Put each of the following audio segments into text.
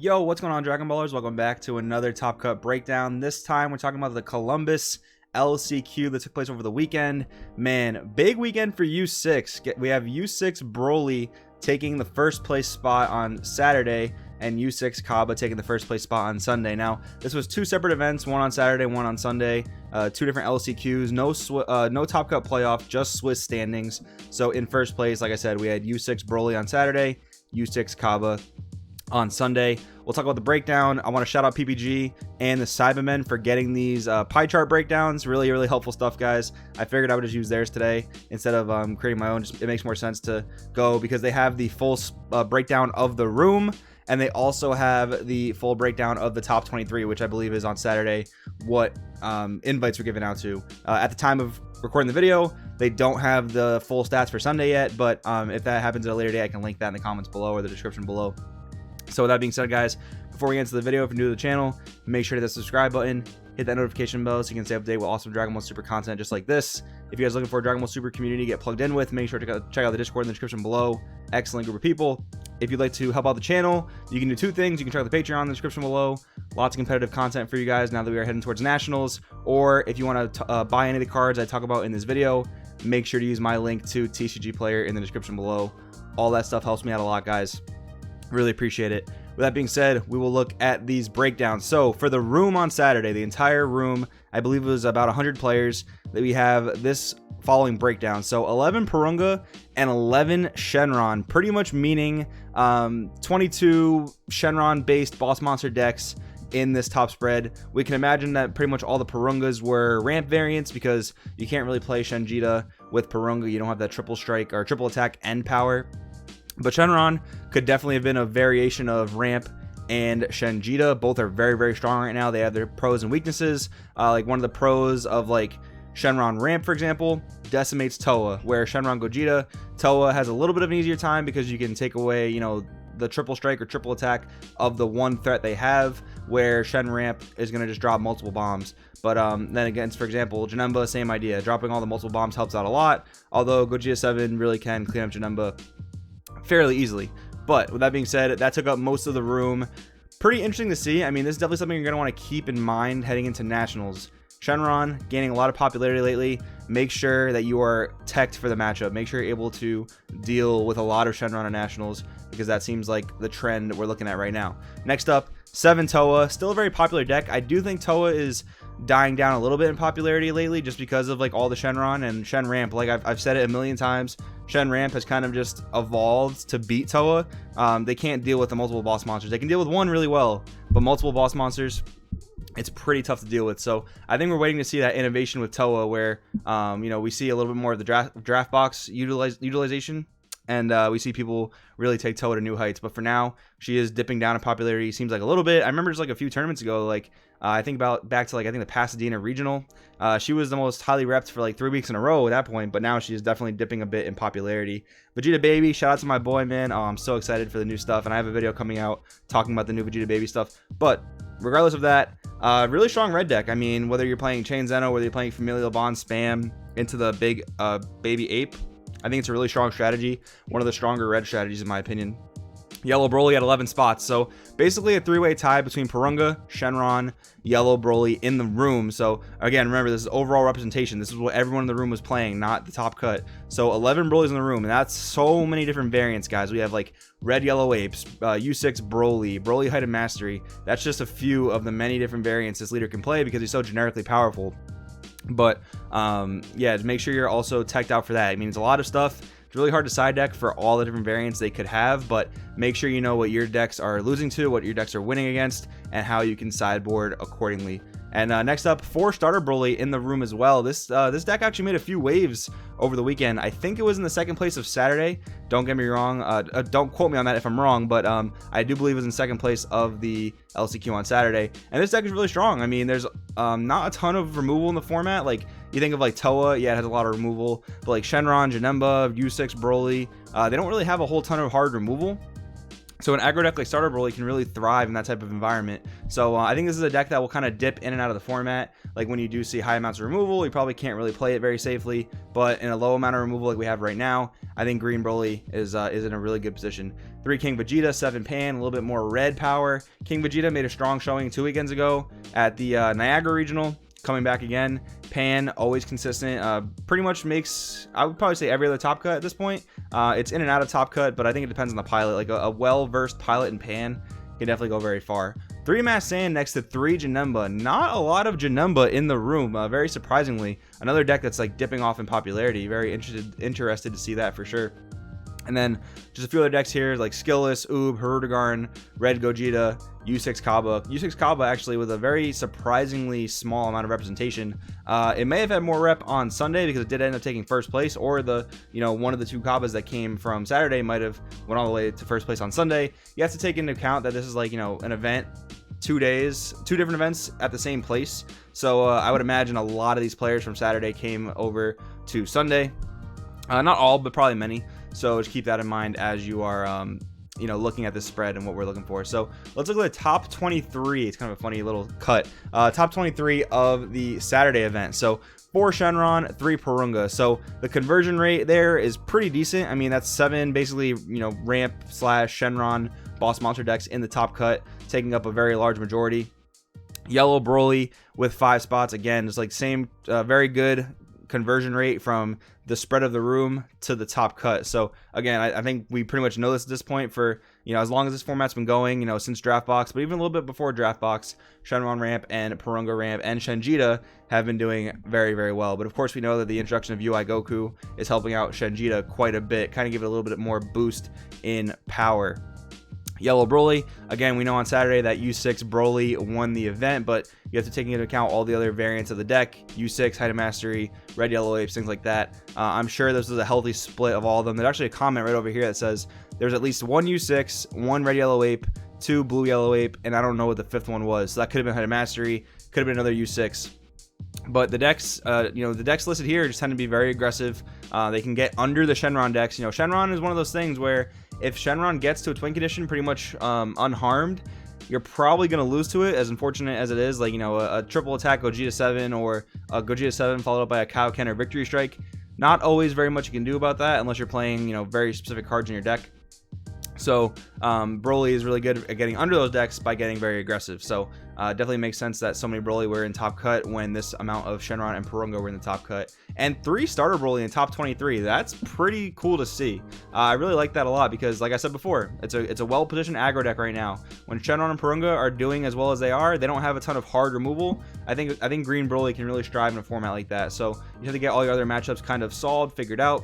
Yo, what's going on, Dragon Ballers? Welcome back to another Top Cut breakdown. This time we're talking about the Columbus LCQ that took place over the weekend. Man, big weekend for U6. We have U6 Broly taking the first place spot on Saturday and U6 Kaba taking the first place spot on Sunday. Now, this was two separate events, one on Saturday, one on Sunday. Two different LCQs, no Top Cut playoff, just Swiss standings. So in first place, like I said, we had U6 Broly on Saturday, U6 Kaba on Sunday. We'll talk about the breakdown. I want to shout out PPG and the Cybermen for getting these pie chart breakdowns. Really helpful stuff, guys. I figured I would just use theirs today instead of creating my own. It makes more sense to go because they have the full breakdown of the room, and they also have the full breakdown of the top 23, which I believe is on Saturday, what invites were given out to. At the time of recording the video, they don't have the full stats for Sunday yet, but if that happens at a later day, I can link that in the comments below or the description below. So with that being said, guys, before we get into the video, if you're new to the channel, make sure to hit that subscribe button, hit that notification bell so you can stay up to date with awesome Dragon Ball Super content just like this. If you guys are looking for a Dragon Ball Super community to get plugged in with, make sure to check out the Discord in the description below. Excellent group of people. If you'd like to help out the channel, you can do two things. You can check out the Patreon in the description below. Lots of competitive content for you guys now that we are heading towards Nationals. Or if you want to buy any of the cards I talk about in this video, make sure to use my link to TCG Player in the description below. All that stuff helps me out a lot, guys. Really appreciate it. With that being said, we will look at these breakdowns. So for the room on Saturday, the entire room, I believe it was about 100 players, that we have this following breakdown. So 11 Purunga and 11 Shenron, pretty much meaning 22 Shenron based boss monster decks in this top spread. We can imagine that pretty much all the Purungas were ramp variants because you can't really play Shenjita with Purunga. You don't have that triple strike or triple attack and power. But Shenron could definitely have been a variation of Ramp and Shenjita. Both are very strong right now. They have their pros and weaknesses. Like one of the pros of like Shenron Ramp, for example, decimates Toa, where Shenron Gogeta, Toa has a little bit of an easier time because you can take away, you know, the triple strike or triple attack of the one threat they have, where Shen Ramp is going to just drop multiple bombs. But then against, for example, Janemba, same idea. Dropping all the multiple bombs helps out a lot, although Gogeta 7 really can clean up Janemba fairly easily. But with that being said, that took up most of the room. Pretty interesting to see. I mean, this is definitely something you're going to want to keep in mind heading into Nationals. Shenron gaining a lot of popularity lately. Make sure that you are teched for the matchup. Make sure you're able to deal with a lot of Shenron on Nationals, because that seems like the trend we're looking at right now. Next up, 7 Toa, still a very popular deck. I do think Toa is dying down a little bit in popularity lately just because of like all the Shenron and Shen Ramp. Like I've said it a million times, Shen Ramp has kind of just evolved to beat Toa. They can't deal with the multiple boss monsters. They can deal with one really well, but multiple boss monsters, it's pretty tough to deal with. So I think we're waiting to see that innovation with Toa where you know, we see a little bit more of the draft box utilization, and we see people really take Toa to new heights. But for now, she is dipping down in popularity, seems like a little bit. I remember just like a few tournaments ago, like I think back to like I think the Pasadena regional, she was the most highly repped for like 3 weeks in a row at that point, but now she is definitely dipping a bit in popularity. Vegeta Baby, shout out to my boy, man. Oh, I'm so excited for the new stuff, and I have a video coming out talking about the new Vegeta Baby stuff. But regardless of that, really strong red deck. I mean, whether you're playing Chain Zeno, whether you're playing Familial Bond spam into the big baby ape, I think it's a really strong strategy. One of the stronger red strategies in my opinion. Yellow Broly at 11 spots. So basically a three-way tie between Purunga, Shenron, Yellow Broly in the room. So again, remember, this is overall representation. This is what everyone in the room was playing, not the top cut. So 11 Broly's in the room, and that's so many different variants, guys. We have like Red Yellow Apes, U6 Broly, Broly Height of Mastery. That's just a few of the many different variants this leader can play because he's so generically powerful. But yeah, make sure you're also teched out for that. I mean, it's a lot of stuff. It's really hard to side deck for all the different variants they could have, but make sure you know what your decks are losing to, what your decks are winning against, and how you can sideboard accordingly. And next up, 4 starter Broly in the room as well. This deck actually made a few waves over the weekend. I think it was in the second place of Saturday. Don't get me wrong. Don't quote me on that if I'm wrong, but I do believe it was in second place of the LCQ on Saturday. And this deck is really strong. I mean, there's not a ton of removal in the format. Like, you think of like Toa, yeah, it has a lot of removal, but like Shenron, Janemba, U6 Broly, they don't really have a whole ton of hard removal. So an aggro deck like Starter Broly can really thrive in that type of environment. So I think this is a deck that will kind of dip in and out of the format. Like when you do see high amounts of removal, you probably can't really play it very safely. But in a low amount of removal like we have right now, I think Green Broly is in a really good position. 3 King Vegeta, 7 Pan, a little bit more red power. King Vegeta made a strong showing 2 weekends ago at the Niagara Regional. Coming back again. Pan, always consistent, pretty much makes, I would probably say, every other top cut at this point. It's in and out of top cut, but I think it depends on the pilot. Like a well-versed pilot in Pan can definitely go very far. 3 Mass Sand next to 3 Janemba. Not a lot of Janemba in the room, very surprisingly. Another deck that's like dipping off in popularity. Very interested to see that for sure. And then just a few other decks here like Skillless, Oob, Hirudegarn, Red Gogeta, U6 Kaba. U6 Kaba actually with a very surprisingly small amount of representation. It may have had more rep on Sunday because it did end up taking first place, or the one of the 2 Kabas that came from Saturday might have went all the way to first place on Sunday. You have to take into account that this is like an event, 2 days, 2 different events at the same place. So I would imagine a lot of these players from Saturday came over to Sunday. Not all, but probably many. So just keep that in mind as you are, looking at this spread and what we're looking for. So let's look at the top 23. It's kind of a funny little cut. Top 23 of the Saturday event. So 4 Shenron, 3 Porunga. So the conversion rate there is pretty decent. I mean, that's 7 basically, ramp / Shenron boss monster decks in the top cut, taking up a very large majority. Yellow Broly with 5 spots. Again, it's like same, very good conversion rate from the spread of the room to the top cut. So again, I think we pretty much know this at this point for as long as this format's been going, since draft box, but even a little bit before draft box, Shenron ramp and Porunga ramp and Shenjita have been doing very, very well. But of course we know that the introduction of UI Goku is helping out Shenjita quite a bit, kind of give it a little bit more boost in power. Yellow Broly, again, we know on Saturday that U6 Broly won the event, but you have to take into account all the other variants of the deck, U6, Height of Mastery, Red Yellow Apes, things like that. I'm sure this is a healthy split of all of them. There's actually a comment right over here that says there's at least 1 U6, 1 Red Yellow Ape, 2 Blue Yellow Ape, and I don't know what the 5th one was. So that could have been Height of Mastery, could have been another U6. But the decks, the decks listed here just tend to be very aggressive. They can get under the Shenron decks. Shenron is one of those things where if Shenron gets to a Twin condition pretty much unharmed, you're probably going to lose to it, as unfortunate as it is. Like, a triple attack Gogeta 7 or a Gogeta 7 followed up by a Kaioken or Victory Strike. Not always very much you can do about that unless you're playing, very specific cards in your deck. So Broly is really good at getting under those decks by getting very aggressive. So definitely makes sense that so many Broly were in top cut when this amount of Shenron and Porunga were in the top cut. And 3 starter Broly in top 23. That's pretty cool to see. I really like that a lot because, like I said before, it's a well-positioned aggro deck right now. When Shenron and Porunga are doing as well as they are, they don't have a ton of hard removal. I think Green Broly can really strive in a format like that. So you have to get all your other matchups kind of solved, figured out.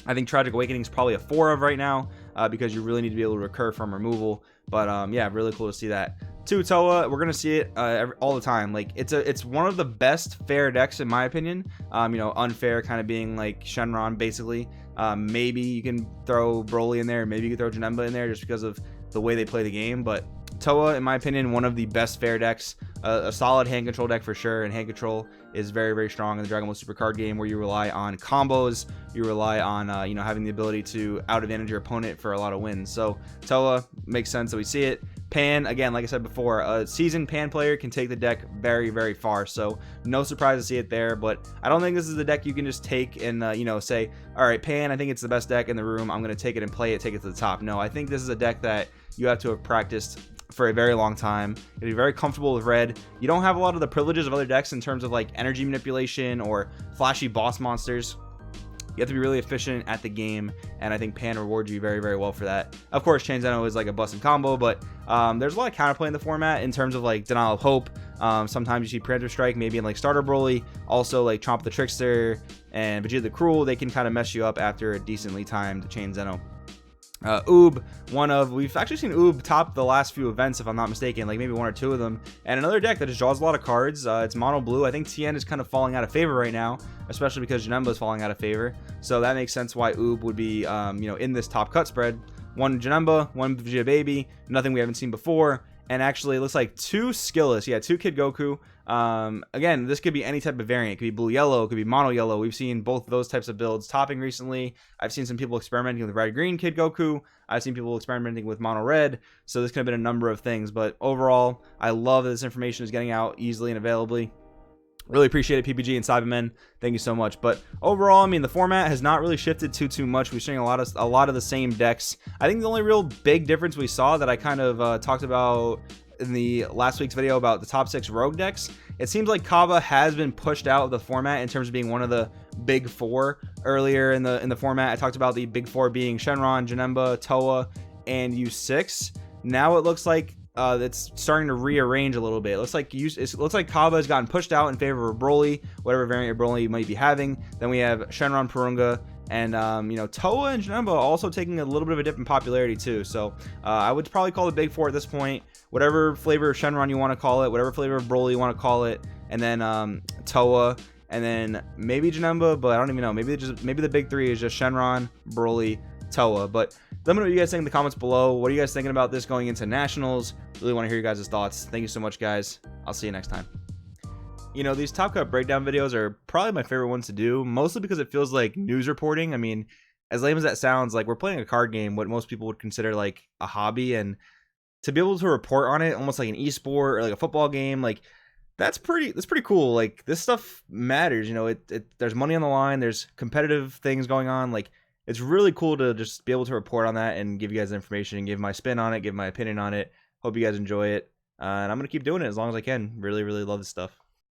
I think Tragic Awakening is probably a 4 of right now because you really need to be able to recur from removal. But yeah, really cool to see that. 2 Toa, we're gonna see it all the time. Like it's one of the best fair decks in my opinion. Unfair kind of being like Shenron basically. Maybe you can throw Broly in there, maybe you can throw Janemba in there just because of the way they play the game. But Toa, in my opinion, one of the best fair decks. A solid hand control deck for sure, and hand control is very, very strong in the Dragon Ball Super card game, where you rely on combos, you rely on having the ability to out advantage your opponent for a lot of wins. So Toa makes sense that we see it. Pan, again, like I said before, a seasoned Pan player can take the deck very, very far, so no surprise to see it there. But I don't think this is the deck you can just take and say, all right, Pan, I think it's the best deck in the room, I'm going to take it and play it, take it to the top. No, I think this is a deck that you have to have practiced for a very long time. You'll be very comfortable with red. You don't have a lot of the privileges of other decks in terms of like energy manipulation or flashy boss monsters. You have to be really efficient at the game, and I think Pan rewards you very, very well for that. Of course, Chain Zeno is like a busted combo, but there's a lot of counterplay in the format in terms of like Denial of Hope. Sometimes you see Predator Strike, maybe in like Starter Broly. Also like Chomp the Trickster and Vegeta the Cruel. They can kind of mess you up after a decently timed Chain Zeno. Oob, we've actually seen Oob top the last few events if I'm not mistaken, like maybe 1 or 2 of them. And another deck that just draws a lot of cards. It's mono blue. I think Tien is kind of falling out of favor right now, especially because Janemba is falling out of favor. So that makes sense why Oob would be in this top cut spread. 1 Janemba, 1 Vegeta Baby, nothing we haven't seen before. And actually it looks like 2 Skillless, 2 Kid Goku. Again, this could be any type of variant. It could be blue yellow, it could be mono yellow. We've seen both of those types of builds topping recently. I've seen some people experimenting with red green Kid Goku. I've seen people experimenting with mono red. So this could have been a number of things, but overall, I love that this information is getting out easily and availably. Really appreciate it, PPG and Cybermen. Thank you so much. But overall, I mean, the format has not really shifted too much. We're seeing a lot of the same decks. I think the only real big difference we saw that I kind of talked about in the last week's video about the top 6 rogue decks, it seems like Kaba has been pushed out of the format in terms of being one of the big 4. Earlier in the format, I talked about the big 4 being Shenron, Janemba, Toa, and U6. Now it looks like it's starting to rearrange a little bit. It looks like Kaba has gotten pushed out in favor of Broly, whatever variant of Broly you might be having. Then we have Shenron, Purunga, and Toa and Janemba also taking a little bit of a dip in popularity too. So I would probably call the big 4 at this point. Whatever flavor of Shenron you want to call it, whatever flavor of Broly you want to call it, and then Toa, and then maybe Janemba, but I don't even know. Maybe the big 3 is just Shenron, Broly, Toa. But let me know what you guys think in the comments below. What are you guys thinking about this going into nationals? Really want to hear you guys' thoughts. Thank you so much, guys. I'll see you next time. You know, these Top Cut breakdown videos are probably my favorite ones to do, mostly because it feels like news reporting. I mean, as lame as that sounds, like we're playing a card game, what most people would consider like a hobby, and to be able to report on it almost like an esport or like a football game, like that's pretty cool. Like this stuff matters, you know, there's money on the line, there's competitive things going on. Like it's really cool to just be able to report on that and give you guys information and give my spin on it, give my opinion on it. Hope you guys enjoy it. And I'm going to keep doing it as long as I can. Really, really love this stuff.